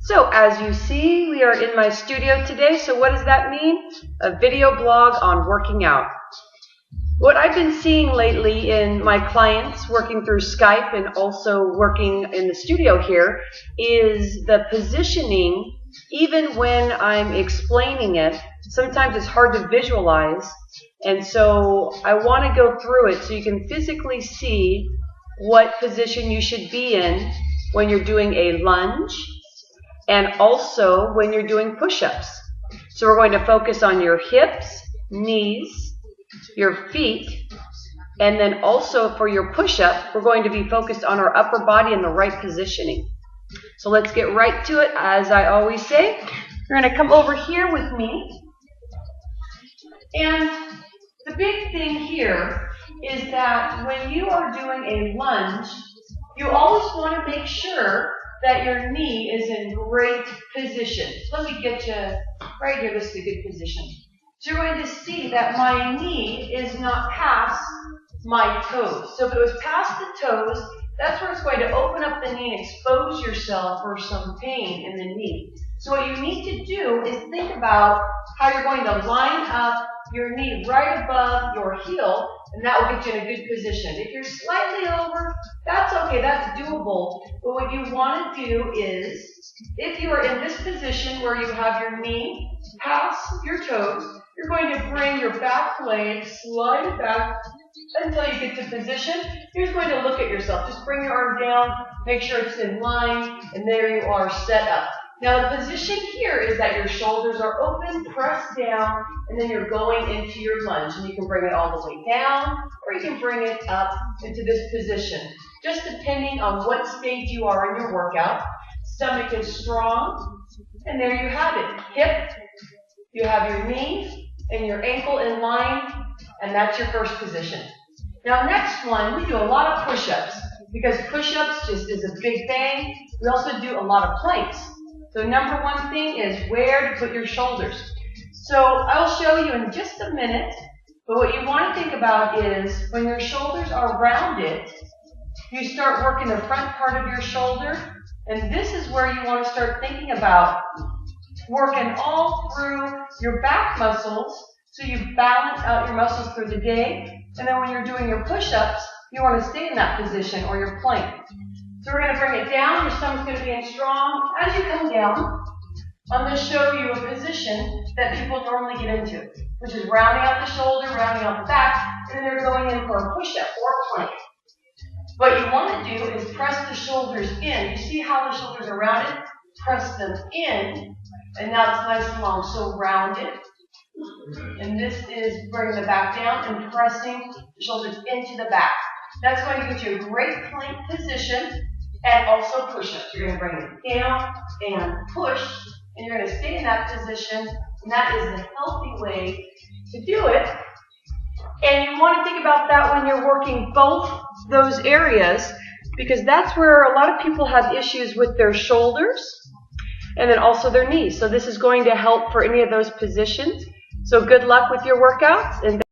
So as you see, we are in my studio today. So what does that mean? A video blog on working out. What I've been seeing lately in my clients working through Skype and also working in the studio here is the positioning. Even when I'm explaining it, sometimes it's hard to visualize. And so I want to go through it so you can physically see what position you should be in when you're doing a lunge and also when you're doing push-ups. So we're going to focus on your hips, knees, your feet, and then also for your push-up, we're going to be focused on our upper body and the right positioning. So let's get right to it. As I always say, you're going to come over here with me. And the big thing here is that when you are doing a lunge, you always want to make sure that your knee is in great position. Let me get you right here. This is a good position. So you're going to see that my knee is not past my toes. So if it was past the toes, that's where it's going to open up the knee and expose yourself for some pain in the knee. So what you need to do is think about how you're going to line up your knee right above your heel, and that will get you in a good position. If you're slightly over, that's okay, that's doable. But what you want to do is, if you are in this position where you have your knee past your toes, you're going to bring your back leg, slide it back until you get to position. You're just going to look at yourself. Just bring your arm down, make sure it's in line, and there you are set up. Now the position here is that your shoulders are open, pressed down, and then you're going into your lunge. And you can bring it all the way down, or you can bring it up into this position, just depending on what stage you are in your workout. Stomach is strong, and there you have it. Hip, you have your knee and your ankle in line, and that's your first position. Now next one, we do a lot of push-ups, because push-ups just is a big thing. We also do a lot of planks. So number one thing is where to put your shoulders. So I'll show you in just a minute, but what you want to think about is when your shoulders are rounded, you start working the front part of your shoulder, and this is where you want to start thinking about working all through your back muscles so you balance out your muscles through the day, and then when you're doing your push-ups, you want to stay in that position or your plank. So we're going to bring it down. Your stomach's going to be in strong. As you come down, I'm going to show you a position that people normally get into, which is rounding out the shoulder, rounding out the back, and then they're going in for a push-up or a plank. What you want to do is press the shoulders in. You see how the shoulders are rounded? Press them in, and now it's nice and long. So rounded. And this is bringing the back down and pressing the shoulders into the back. That's going to get you a great plank position and also push-ups. You're going to bring it down and push, and you're going to stay in that position, and that is the healthy way to do it. And you want to think about that when you're working both those areas, because that's where a lot of people have issues with their shoulders and then also their knees. So this is going to help for any of those positions. So good luck with your workouts. And